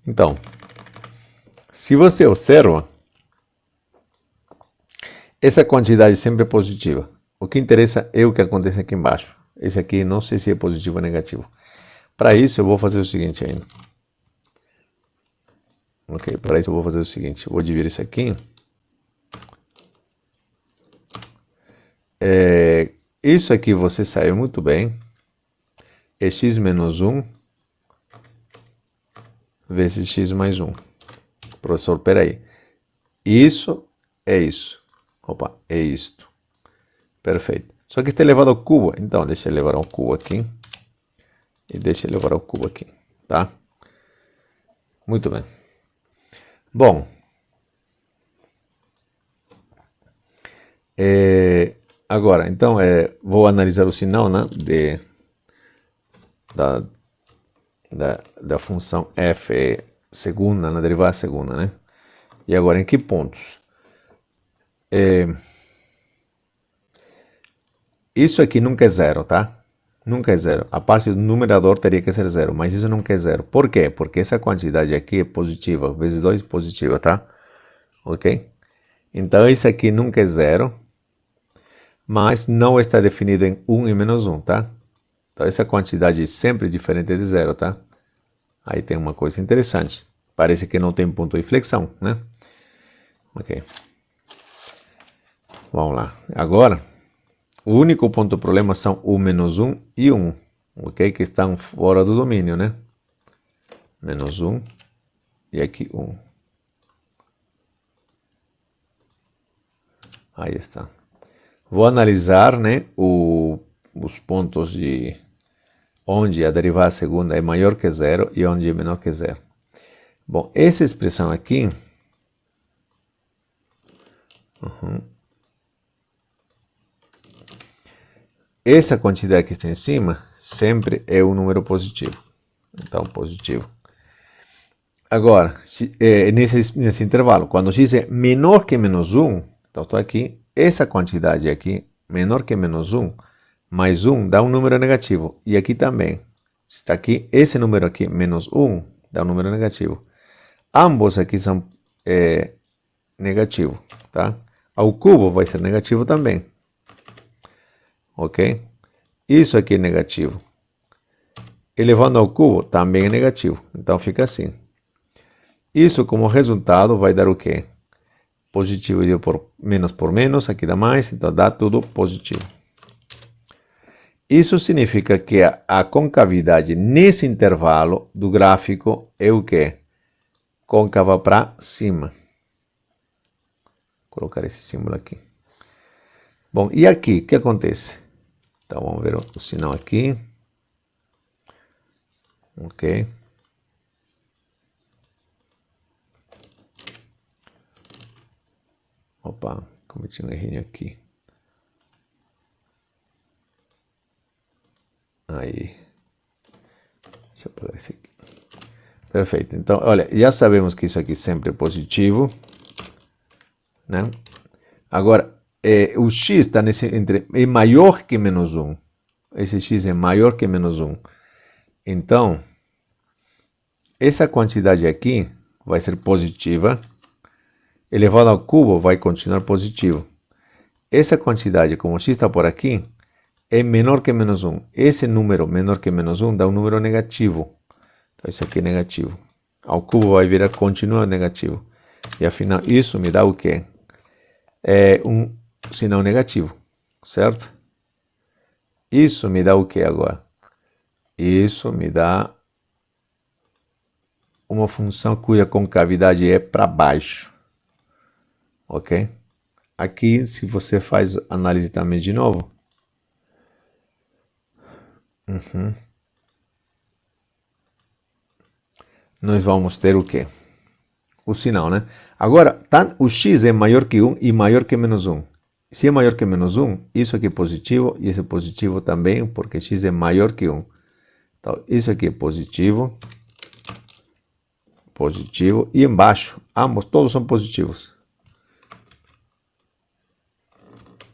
Então, se você observa, essa quantidade sempre é positiva. O que interessa é o que acontece aqui embaixo. Esse aqui não sei se é positivo ou negativo. Para isso eu vou fazer o seguinte ainda. Ok, para isso eu vou fazer o seguinte. Eu vou dividir isso aqui. Isso aqui você sabe muito bem. É x menos 1 vezes x mais 1. Professor, peraí. Isso é isso. Opa, é isto. Perfeito. Só que está elevado ao cubo. Então, deixa eu levar ao cubo aqui. E deixa eu levar ao cubo aqui. Tá? Muito bem. Bom. Agora, então, vou analisar o sinal, né, da função f segunda, na derivada segunda, né? E agora, em que pontos? Isso aqui nunca é zero, tá? Nunca é zero. A parte do numerador teria que ser zero, mas isso nunca é zero. Por quê? Porque essa quantidade aqui é positiva, vezes 2 positiva, tá? Ok? Então, isso aqui nunca é zero, mas não está definido em 1 e menos 1, tá? Então, essa quantidade é sempre diferente de zero, tá? Aí tem uma coisa interessante. Parece que não tem ponto de inflexão, né? Ok. Vamos lá. Agora, o único ponto do problema são o menos 1 e 1, ok? Que estão fora do domínio, né? Menos 1 e aqui 1. Aí está. Vou analisar, né, os pontos de onde a derivada segunda é maior que zero e onde é menor que zero. Bom, essa expressão aqui, essa quantidade que está em cima, sempre é um número positivo. Então, positivo. Agora, nesse intervalo, quando x é menor que menos 1, então estou aqui, essa quantidade aqui, menor que menos 1, mais 1 dá um número negativo. E aqui também. Está aqui, esse número aqui, menos 1, dá um número negativo. Ambos aqui são negativo, tá? Ao cubo vai ser negativo também. Ok? Isso aqui é negativo. Elevando ao cubo também é negativo. Então fica assim. Isso como resultado vai dar o quê? Positivo dividido por menos, aqui dá mais, então dá tudo positivo. Isso significa que a concavidade nesse intervalo do gráfico é o quê? Côncava para cima. Vou colocar esse símbolo aqui. Bom, e aqui, o que acontece? Então vamos ver o sinal aqui. Ok. Opa, cometi um errinho aqui. Aí. Deixa eu pegar esse aqui. Perfeito. Então, olha, já sabemos que isso aqui sempre é positivo, né? Agora, o x está é maior que menos 1. Esse x é maior que menos 1. Então, essa quantidade aqui vai ser positiva. Elevado ao cubo vai continuar positivo. Essa quantidade, como x está por aqui, é menor que menos 1. Esse número menor que menos 1 dá um número negativo. Então, isso aqui é negativo. Ao cubo vai virar continua negativo. E afinal, isso me dá o quê? É um sinal negativo, certo? Isso me dá o que agora? Isso me dá uma função cuja concavidade é para baixo, ok? Aqui, se você faz análise também de novo, nós vamos ter o quê? O sinal, né? Agora, o x é maior que 1 e maior que menos 1. Se é maior que menos 1, isso aqui é positivo e esse é positivo também, porque x é maior que 1. Então, isso aqui é positivo, positivo, e embaixo, ambos, todos são positivos.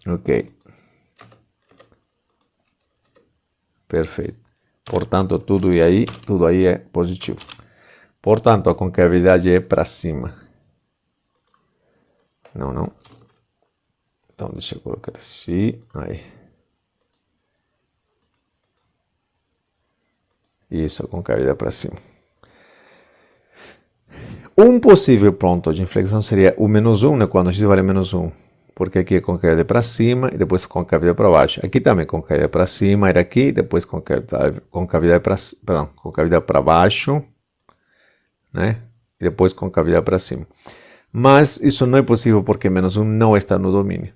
Ok. Perfeito. Portanto, tudo aí é positivo. Portanto, a concavidade é para cima. Não. Então, deixa eu colocar assim. Aí. Isso, a concavidade para cima. Um possível ponto de inflexão seria o menos 1, né, quando x vale menos 1. Porque aqui é concavidade para cima e depois concavidade para baixo. Aqui também concavidade para cima, era aqui, depois concavidade para baixo, né? E depois concavidade para cima. Mas isso não é possível porque menos 1 não está no domínio.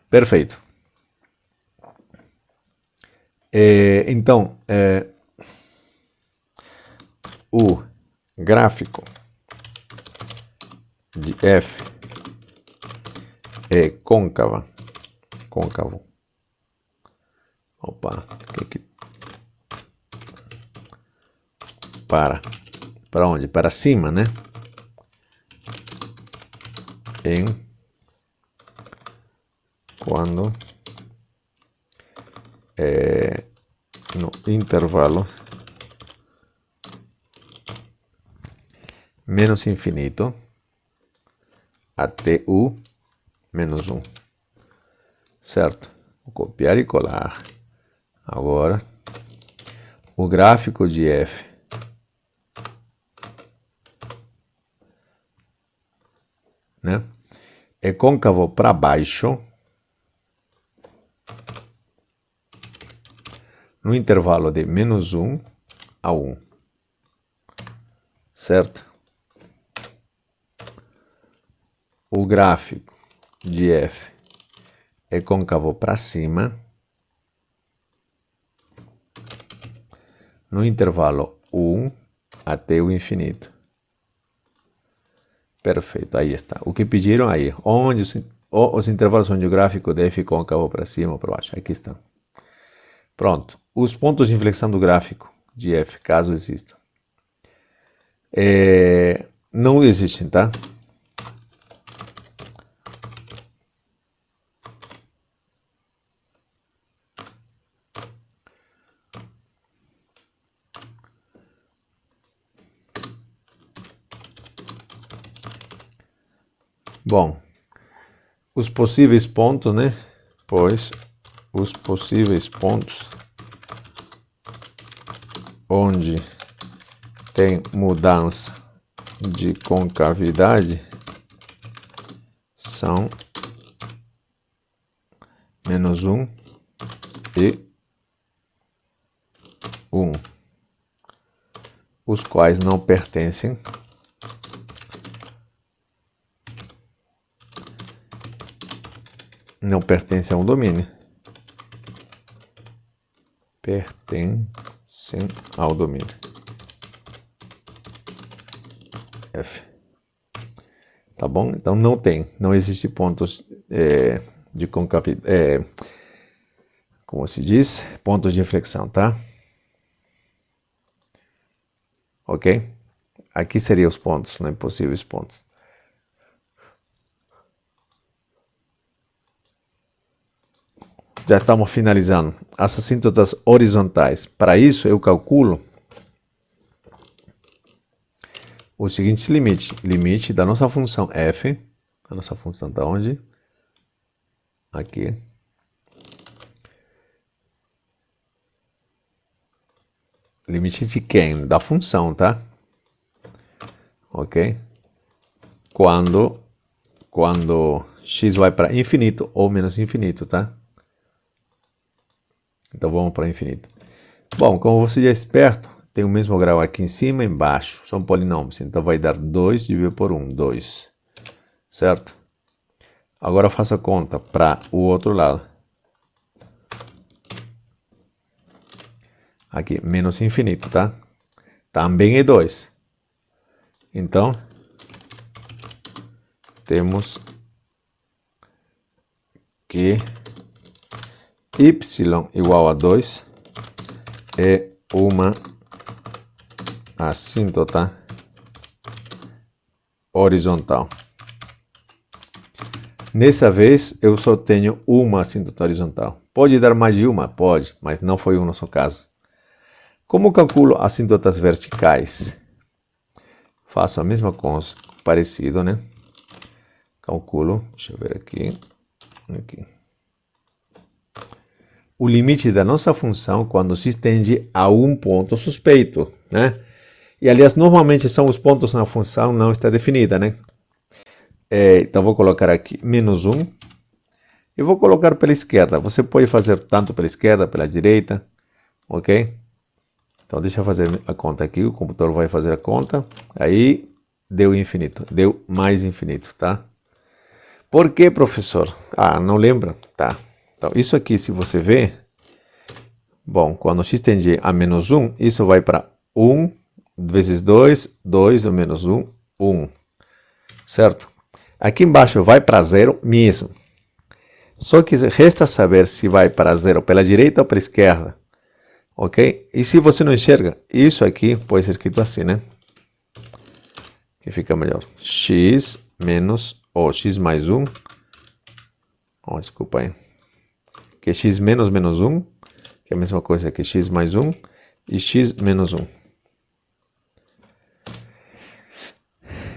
Perfeito. Então, o gráfico de f é côncavo. Opa, para onde? Para cima, né? em quando no intervalo menos infinito até o menos 1. Certo? Vou copiar e colar. Agora, o gráfico de f né, é côncavo para baixo no intervalo de menos 1 a 1. Certo? O gráfico de f é côncavo para cima no intervalo 1 até o infinito. Perfeito, aí está. O que pediram aí, onde os intervalos onde o gráfico de f côncavo para cima ou para baixo. Aqui estão. Pronto. Os pontos de inflexão do gráfico de f, caso existam, não existem, tá? Bom, os possíveis pontos, né? Pois os possíveis pontos onde tem mudança de concavidade são menos 1 e 1, os quais não pertencem a um domínio. Pertencem ao domínio F. Tá bom? Então não existe pontos de concavidade, como se diz, pontos de inflexão, tá? Ok? Aqui seriam os pontos, né? Possíveis pontos. Já estamos finalizando. As assíntotas horizontais. Para isso, eu calculo o seguinte limite. Limite da nossa função f. A nossa função está onde? Aqui. Limite de quem? Da função, tá? Ok? Quando x vai para infinito ou menos infinito, tá? Então vamos para infinito. Bom, como você já é esperto, tem o mesmo grau aqui em cima e embaixo. São polinômios, então vai dar 2 dividido por 1, 2. Certo? Agora faça a conta para o outro lado. Aqui, menos infinito, tá? Também é 2. Então, temos que y igual a 2 é uma assíntota horizontal. Nessa vez, eu só tenho uma assíntota horizontal. Pode dar mais de uma? Pode, mas não foi o nosso caso. Como calculo assíntotas verticais? Faço a mesma coisa, parecido, né? Calculo, deixa eu ver aqui. O limite da nossa função quando se estende a um ponto suspeito, né? E, aliás, normalmente são os pontos na função não está definida, né? Então, vou colocar aqui menos 1 e vou colocar pela esquerda. Você pode fazer tanto pela esquerda, pela direita, ok? Então, deixa eu fazer a conta aqui. O computador vai fazer a conta. Aí, deu infinito. Deu mais infinito, tá? Por que, professor? Ah, não lembra? Tá. Então, isso aqui, se você ver, bom, quando x tende a menos 1, isso vai para 1 vezes 2, 2 do menos 1, 1. Certo? Aqui embaixo vai para 0 mesmo. Só que resta saber se vai para 0 pela direita ou pela esquerda. Ok? E se você não enxerga, isso aqui pode ser escrito assim, né? Que fica melhor. X menos ou x mais 1, desculpa aí, que é x menos menos 1, que é a mesma coisa que x mais 1, e x menos 1.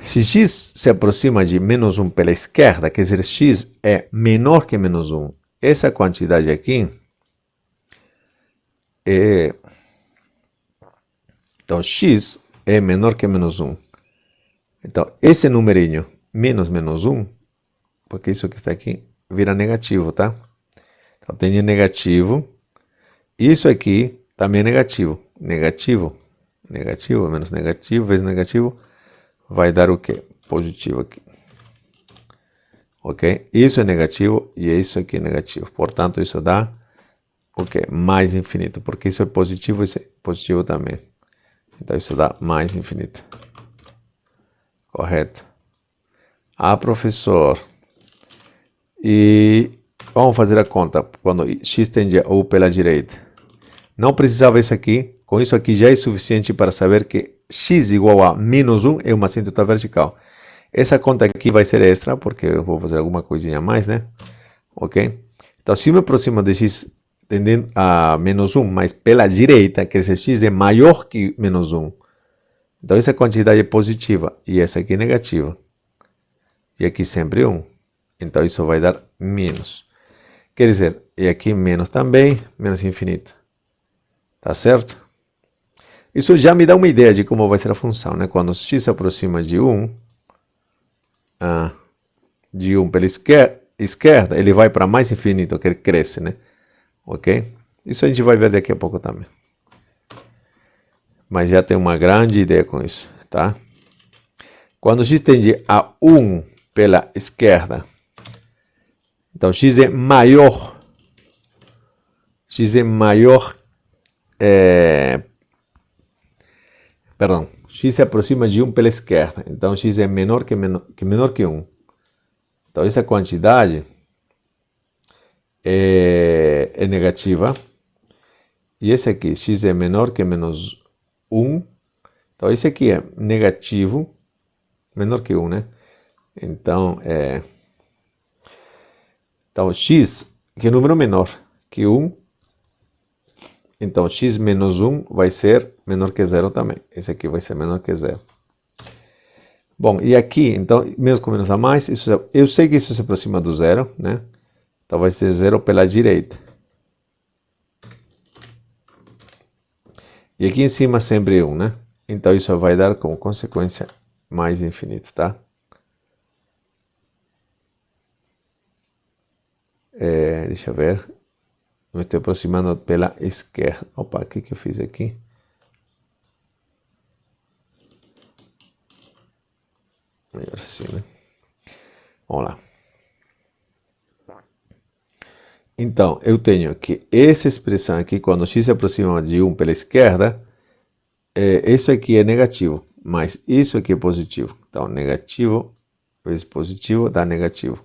Se x se aproxima de menos 1 pela esquerda, quer dizer, x é menor que menos 1, essa quantidade aqui é... Então, x é menor que menos 1. Então, esse numerinho, menos menos 1, porque isso que está aqui vira negativo, tá? Então, tem negativo. Isso aqui também é negativo. Negativo, negativo, menos negativo, vezes negativo, vai dar o quê? Positivo aqui. Ok? Isso é negativo e isso aqui é negativo. Portanto, isso dá o quê? Mais infinito, porque isso é positivo e isso é positivo também. Então, isso dá mais infinito. Correto. Ah, professor. E vamos fazer a conta. Quando x tende a U pela direita. Não precisava isso aqui. Com isso aqui já é suficiente para saber que x igual a menos 1 é uma assíntota vertical. Essa conta aqui vai ser extra, porque eu vou fazer alguma coisinha a mais, né? Ok? Então, se me aproximo de x tendendo a menos 1, mas pela direita, quer dizer, x é maior que menos 1. Então, essa quantidade é positiva e essa aqui é negativa. E aqui sempre 1. Então, isso vai dar menos. Quer dizer, e aqui menos também, menos infinito. Tá certo? Isso já me dá uma ideia de como vai ser a função, né? Quando x se aproxima de 1 pela esquerda, ele vai para mais infinito, que ele cresce, né? Ok? Isso a gente vai ver daqui a pouco também. Mas já tem uma grande ideia com isso, tá? Quando x tende a 1 pela esquerda, então x é maior. X é maior. X se aproxima de 1 pela esquerda. Então x é menor que 1. Então essa quantidade é negativa. E esse aqui, x é menor que menos 1. Então esse aqui é negativo, menor que 1, né? Então, x, que é número menor que 1. Então, x menos 1 vai ser menor que 0 também. Esse aqui vai ser menor que 0. Bom, e aqui, então, menos com menos a mais, eu sei que isso se aproxima do 0, né? Então, vai ser 0 pela direita. E aqui em cima sempre 1, né? Então, isso vai dar como consequência mais infinito, tá? Deixa eu ver. Me estou aproximando pela esquerda. Opa, o que eu fiz aqui? Melhor assim, né? Vamos lá. Então, eu tenho que essa expressão aqui, quando x se aproxima de 1 pela esquerda, isso aqui é negativo, mas isso aqui é positivo. Então, negativo vezes positivo dá negativo.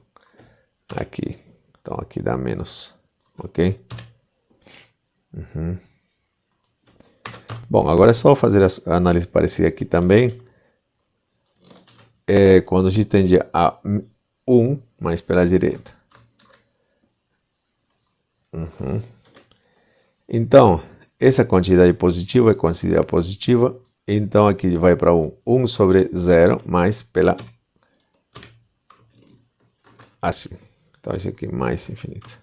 Aqui. Então, aqui dá menos. Ok? Bom, agora é só fazer a análise parecida aqui também. Quando x tende a 1, mais pela direita. Então, essa quantidade positiva é considerada positiva. Então, aqui vai para 1. 1 sobre 0 mais pela... assim. Então, esse aqui mais infinito.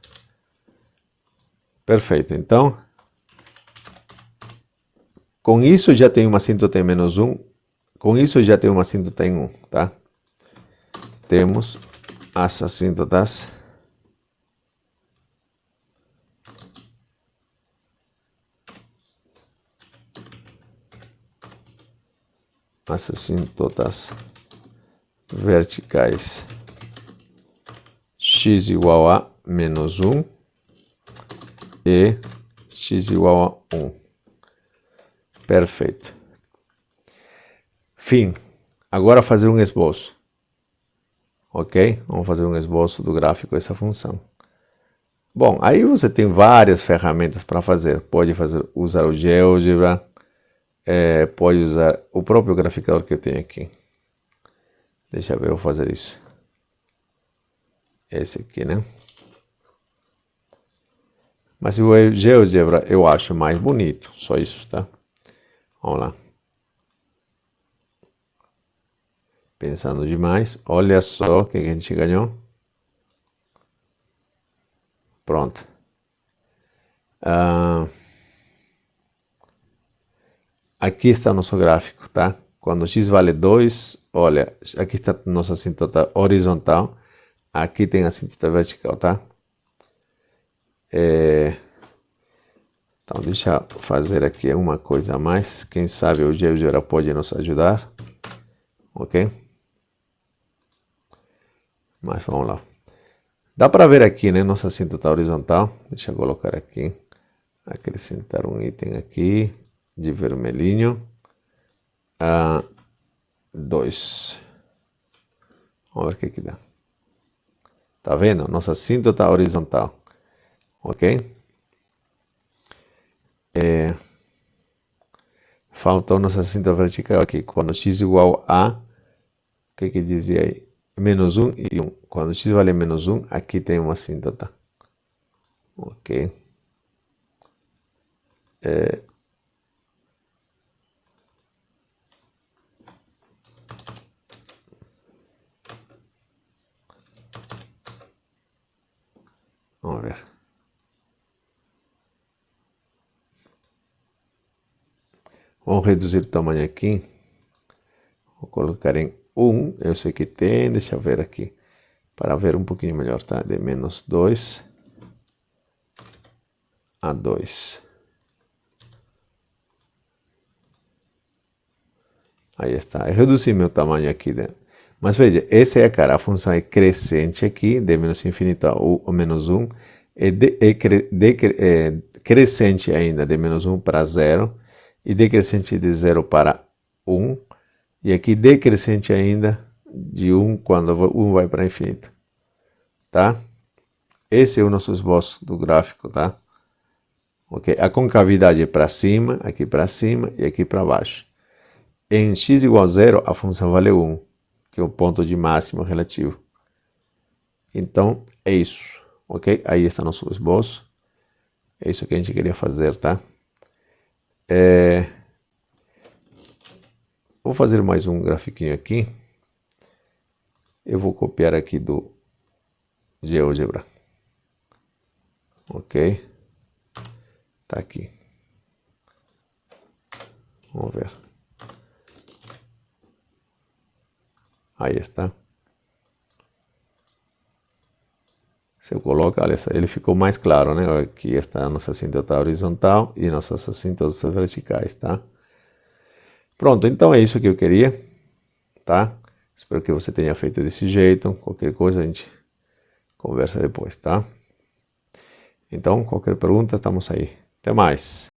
Perfeito. Então, com isso já tem uma assíntota em menos 1. Com isso já tem uma assíntota em 1, tá? Temos as assíntotas verticais. X igual a menos 1 e x igual a 1. Perfeito. Fim. Agora fazer um esboço. Ok? Vamos fazer um esboço do gráfico dessa função. Bom, aí você tem várias ferramentas para fazer. Pode usar o GeoGebra, pode usar o próprio graficador que eu tenho aqui. Deixa eu ver, eu vou fazer isso. esse aqui, né? Mas o GeoGebra eu acho mais bonito, só isso, tá? Vamos lá. Pensando demais, olha só o que a gente ganhou. Pronto. Aqui está o nosso gráfico, tá? Quando x vale 2, olha, aqui está a nossa assíntota horizontal, aqui tem a assíntota vertical, tá? Então, deixa eu fazer aqui uma coisa a mais. Quem sabe o GeoGebra pode nos ajudar, ok? Mas vamos lá. Dá para ver aqui, né? Nossa assíntota horizontal. Deixa eu colocar aqui. Acrescentar um item aqui de vermelhinho. 2. Vamos ver o que dá. Tá vendo? Nossa assíntota horizontal. Ok? Faltou nossa assíntota vertical aqui. Quando x igual a... O que dizia aí? Menos 1 e 1. Quando x vale menos 1, aqui tem uma assíntota. Ok? Vamos ver. Vamos reduzir o tamanho aqui. Vou colocar em 1. Eu sei que tem. Deixa eu ver aqui. Para ver um pouquinho melhor, tá? De menos 2 a 2. Aí está. Eu reduzi meu tamanho aqui. Mas veja, essa é a função é crescente aqui, de menos infinito a menos 1. Crescente ainda, de menos 1 para 0. E decrescente de 0 para 1. E aqui decrescente ainda de 1 quando 1 vai para infinito. Tá? Esse é o nosso esboço do gráfico, tá? Ok? A concavidade é para cima, aqui para cima e aqui para baixo. Em x igual a 0, a função vale 1, que é o ponto de máximo relativo. Então, é isso, ok? Aí está nosso esboço. É isso que a gente queria fazer, tá? Vou fazer mais um grafiquinho aqui. Eu vou copiar aqui do GeoGebra. Ok? Tá aqui. Vamos ver. Aí está. Se eu coloco, olha só, ele ficou mais claro, né? Aqui está a nossa assíntota horizontal e nossas assíntotas verticais, tá? Pronto, então é isso que eu queria, tá? Espero que você tenha feito desse jeito. Qualquer coisa a gente conversa depois, tá? Então, qualquer pergunta, estamos aí. Até mais.